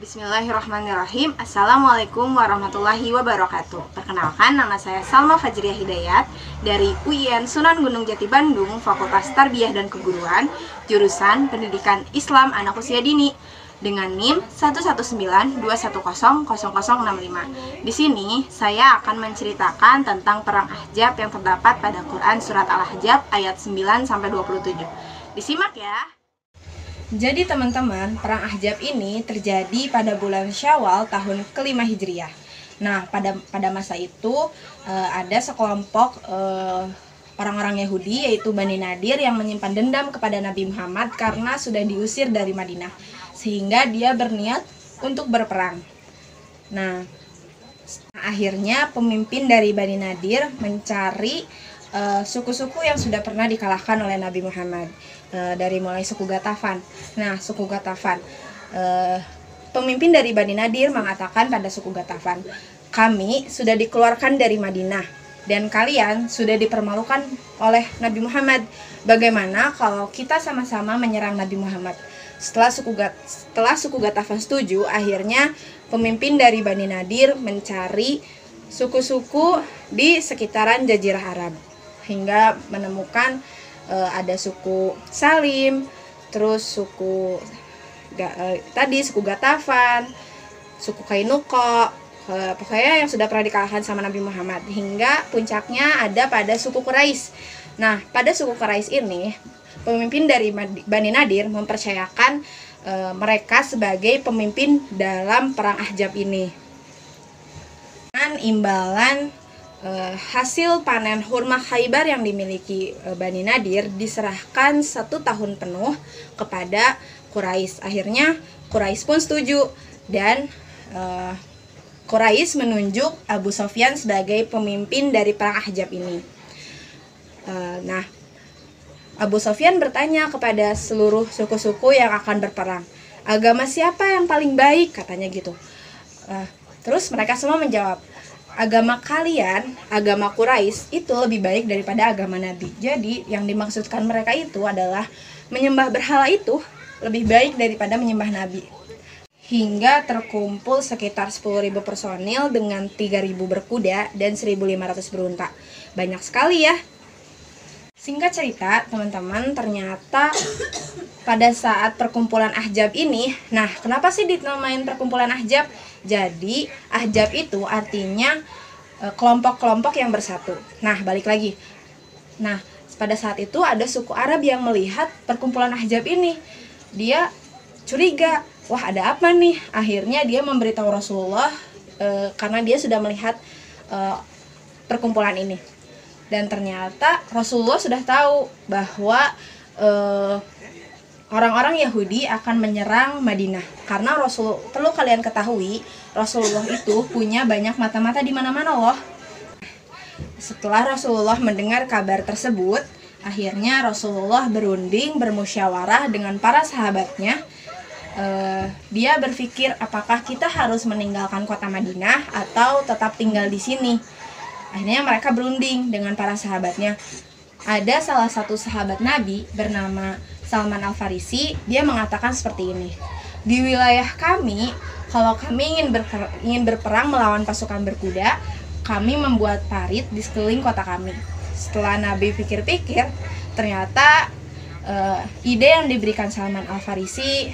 Bismillahirrahmanirrahim. Assalamualaikum warahmatullahi wabarakatuh. Perkenalkan, nama saya Salma Fajriah Hidayat dari UIN Sunan Gunung Jati Bandung, Fakultas Tarbiyah dan Keguruan, jurusan Pendidikan Islam Anak Usia Dini dengan NIM 11921000065. Di sini saya akan menceritakan tentang perang Ahzab yang terdapat pada Quran surat Al-Ahzab ayat 9 sampai 27. Disimak ya. Jadi teman-teman, perang Ahzab ini terjadi pada bulan Syawal tahun ke-5 Hijriah. Nah, pada masa itu ada sekelompok orang-orang Yahudi, yaitu Bani Nadir, yang menyimpan dendam kepada Nabi Muhammad karena sudah diusir dari Madinah, sehingga dia berniat untuk berperang. Nah, akhirnya pemimpin dari Bani Nadir mencari suku-suku yang sudah pernah dikalahkan oleh Nabi Muhammad, dari mulai suku Ghatafan. Nah, suku Ghatafan, pemimpin dari Bani Nadir mengatakan pada suku Ghatafan, kami sudah dikeluarkan dari Madinah dan kalian sudah dipermalukan oleh Nabi Muhammad. Bagaimana kalau kita sama-sama menyerang Nabi Muhammad? Setelah suku Ghatafan setuju, akhirnya pemimpin dari Bani Nadir mencari suku-suku di sekitaran Jazirah Arab hingga menemukan ada suku Salim, terus suku Ghatafan, suku Kainuqa, pokoknya yang sudah pernah dikalahkan sama Nabi Muhammad, hingga puncaknya ada pada suku Quraisy. Nah, pada suku Quraisy ini pemimpin dari Bani Nadir mempercayakan mereka sebagai pemimpin dalam perang Ahzab ini. Dan imbalan hasil panen hurma Khaybar yang dimiliki Bani Nadir diserahkan 1 tahun penuh kepada Quraisy. Akhirnya Quraisy pun setuju dan Quraisy menunjuk Abu Sofyan sebagai pemimpin dari perang Ahzab ini. Nah, Abu Sofyan bertanya kepada seluruh suku-suku yang akan berperang, agama siapa yang paling baik, katanya gitu. Terus mereka semua menjawab, agama kalian, agama Quraisy itu lebih baik daripada agama Nabi. Jadi yang dimaksudkan mereka itu adalah menyembah berhala itu lebih baik daripada menyembah Nabi. Hingga terkumpul sekitar 10.000 personil dengan 3.000 berkuda dan 1.500 berunta. Banyak sekali ya. Singkat cerita, teman-teman, ternyata pada saat perkumpulan Ahzab ini, nah, kenapa sih dinamain perkumpulan Ahzab? Jadi, Ahzab itu artinya kelompok-kelompok yang bersatu. Nah, balik lagi. Nah, pada saat itu ada suku Arab yang melihat perkumpulan Ahzab ini. Dia curiga, wah, ada apa nih? Akhirnya dia memberitahu Rasulullah karena dia sudah melihat perkumpulan ini. Dan ternyata Rasulullah sudah tahu bahwa orang-orang Yahudi akan menyerang Madinah. Karena perlu kalian ketahui, Rasulullah itu punya banyak mata-mata di mana-mana loh. Setelah Rasulullah mendengar kabar tersebut, akhirnya Rasulullah berunding, bermusyawarah dengan para sahabatnya. Dia berpikir apakah kita harus meninggalkan kota Madinah atau tetap tinggal di sini. Akhirnya mereka berunding dengan para sahabatnya. Ada salah satu sahabat Nabi bernama Salman Al-Farisi, dia mengatakan seperti ini, di wilayah kami, kalau kami ingin berperang melawan pasukan berkuda, kami membuat parit di sekeliling kota kami. Setelah Nabi pikir-pikir, ternyata ide yang diberikan Salman Al-Farisi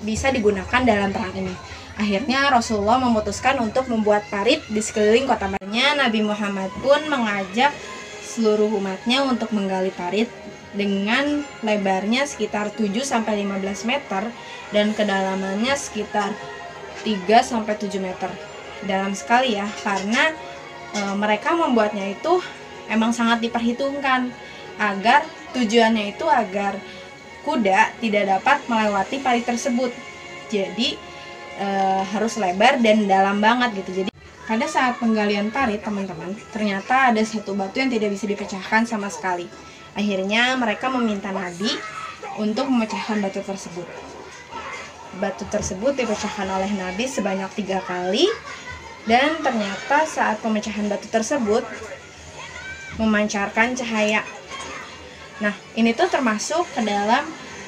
bisa digunakan dalam perang ini. Akhirnya Rasulullah memutuskan untuk membuat parit di sekeliling kota Madinah. Nabi Muhammad pun mengajak seluruh umatnya untuk menggali parit dengan lebarnya sekitar 7-15 meter dan kedalamannya sekitar 3-7 meter. Dalam sekali ya, karena mereka membuatnya itu emang sangat diperhitungkan agar tujuannya itu agar kuda tidak dapat melewati parit tersebut. Jadi harus lebar dan dalam banget gitu. Jadi pada saat penggalian parit, teman-teman, ternyata ada satu batu yang tidak bisa dipecahkan sama sekali. Akhirnya mereka meminta Nabi untuk memecahkan batu tersebut. Batu tersebut dipecahkan oleh Nabi sebanyak 3 kali. Dan ternyata saat pemecahan batu tersebut memancarkan cahaya. Nah, ini tuh termasuk ke dalam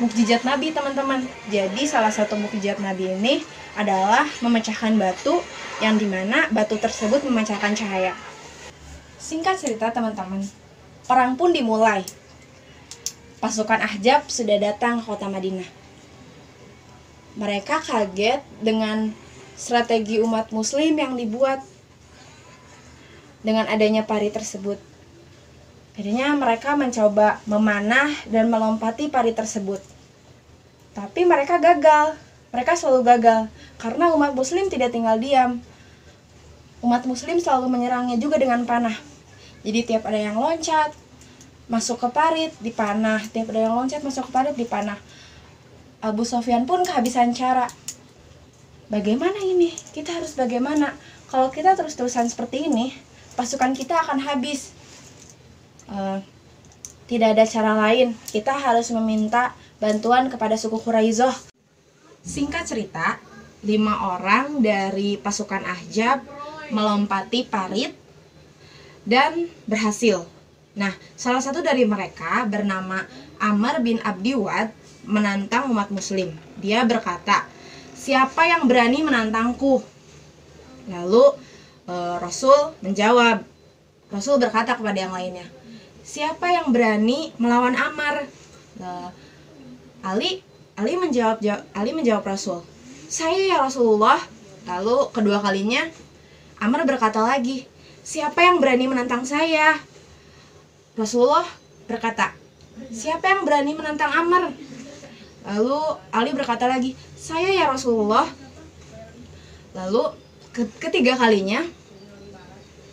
mukjizat Nabi, teman-teman. Jadi salah satu mukjizat Nabi ini adalah memecahkan batu yang dimana batu tersebut memancarkan cahaya. Singkat cerita teman-teman, perang pun dimulai. Pasukan Ahzab sudah datang ke kota Madinah. Mereka kaget dengan strategi umat muslim yang dibuat dengan adanya parit tersebut. Akhirnya mereka mencoba memanah dan melompati parit tersebut. Tapi mereka gagal. Mereka selalu gagal karena umat muslim tidak tinggal diam. Umat muslim selalu menyerangnya juga dengan panah. Jadi tiap ada yang loncat masuk ke parit dipanah, tiap ada yang loncat masuk ke parit dipanah. Abu Sofyan pun kehabisan cara. Bagaimana ini? Kita harus bagaimana? Kalau kita terus-terusan seperti ini, pasukan kita akan habis. Tidak ada cara lain. Kita harus meminta bantuan kepada suku Quraisyah. Singkat cerita, 5 orang dari pasukan Ahzab melompati parit dan berhasil. Nah, salah satu dari mereka bernama Amr bin Abdi Wad menantang umat muslim. Dia berkata, "Siapa yang berani menantangku?" Lalu Rasul menjawab. Rasul berkata kepada yang lainnya, "Siapa yang berani melawan Amr?" Ali menjawab Rasul, "Saya ya Rasulullah." Lalu kedua kalinya Amr berkata lagi, "Siapa yang berani menantang saya?" Rasulullah berkata, "Siapa yang berani menantang Amr?" Lalu Ali berkata lagi, "Saya ya Rasulullah." Lalu ketiga kalinya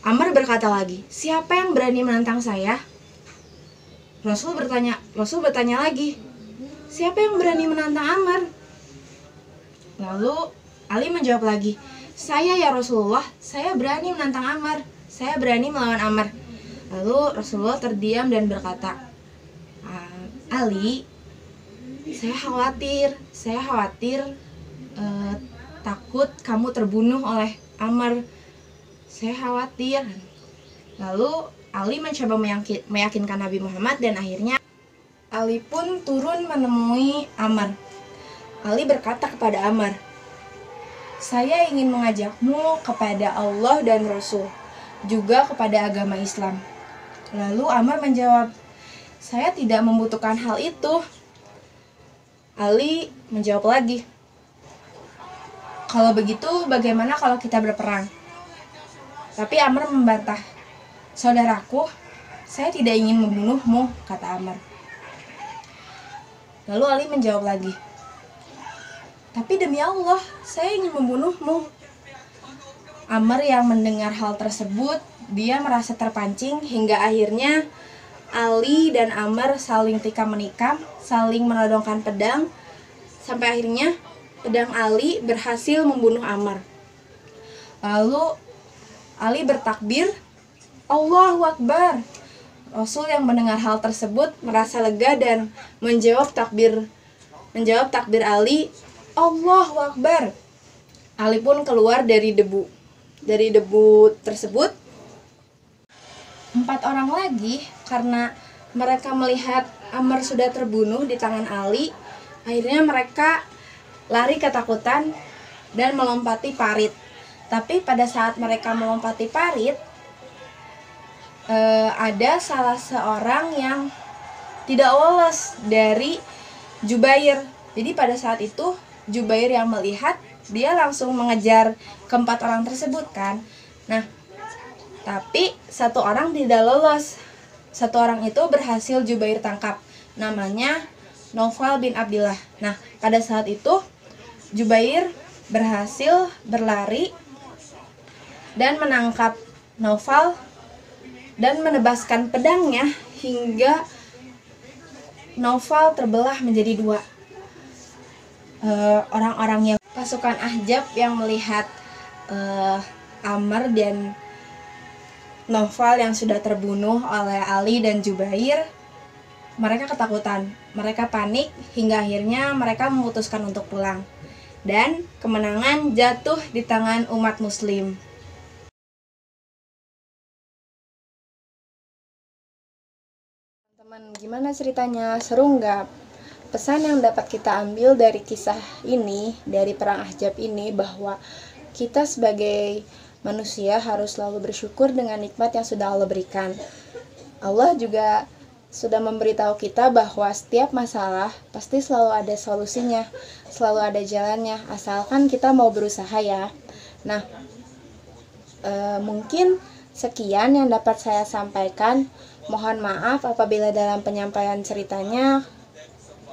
Amr berkata lagi, "Siapa yang berani menantang saya?" Rasul bertanya lagi, "Siapa yang berani menantang Amr?" Lalu Ali menjawab lagi, "Saya ya Rasulullah, saya berani menantang Amr, saya berani melawan Amr." Lalu Rasulullah terdiam dan berkata, "Ali, saya khawatir, takut kamu terbunuh oleh Amr. Saya khawatir." Lalu Ali mencoba meyakinkan Nabi Muhammad dan akhirnya Ali pun turun menemui Amr. Ali berkata kepada Amr, "Saya ingin mengajakmu kepada Allah dan Rasul, juga kepada agama Islam." Lalu Amr menjawab, "Saya tidak membutuhkan hal itu." Ali menjawab lagi, "Kalau begitu bagaimana kalau kita berperang?" Tapi Amr membantah, "Saudaraku, saya tidak ingin membunuhmu," kata Amr. Lalu Ali menjawab lagi, "Tapi demi Allah, saya ingin membunuhmu." Amr yang mendengar hal tersebut, dia merasa terpancing hingga akhirnya Ali dan Amr saling tikam menikam, saling menodongkan pedang, sampai akhirnya pedang Ali berhasil membunuh Amr. Lalu Ali bertakbir, "Allahu Akbar." Rasul yang mendengar hal tersebut merasa lega dan menjawab takbir Ali, "Allahu Akbar." Ali pun keluar dari debu tersebut. 4 orang lagi, karena mereka melihat Amr sudah terbunuh di tangan Ali, akhirnya mereka lari ketakutan dan melompati parit. Tapi pada saat mereka melompati parit, ada salah seorang yang tidak lolos dari Jubair. Jadi pada saat itu Jubair yang melihat, dia langsung mengejar keempat orang tersebut kan. Nah, tapi satu orang tidak lolos. Satu orang itu berhasil Jubair tangkap. Namanya Naufal bin Abdillah. Nah, pada saat itu Jubair berhasil berlari dan menangkap Naufal dan menebaskan pedangnya hingga Naufal terbelah menjadi 2. Orang-orang yang pasukan Ahzab yang melihat Amr dan Naufal yang sudah terbunuh oleh Ali dan Jubair, mereka ketakutan, mereka panik hingga akhirnya mereka memutuskan untuk pulang. Dan kemenangan jatuh di tangan umat muslim. Teman, gimana ceritanya? Seru nggak? Pesan yang dapat kita ambil dari kisah ini, dari perang Ahzab ini, bahwa kita sebagai manusia harus selalu bersyukur dengan nikmat yang sudah Allah berikan. Allah juga sudah memberitahu kita bahwa setiap masalah pasti selalu ada solusinya, selalu ada jalannya, asalkan kita mau berusaha ya. Nah, mungkin sekian yang dapat saya sampaikan. Mohon maaf apabila dalam penyampaian ceritanya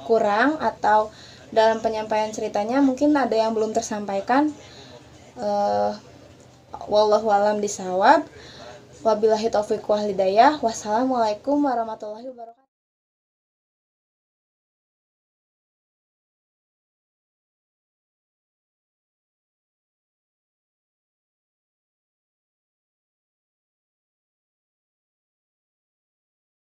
kurang, atau dalam penyampaian ceritanya mungkin ada yang belum tersampaikan. Wallahu a'lam bishawab. Wabillahi taufiq wal hidayah. Wassalamualaikum warahmatullahi wabarakatuh.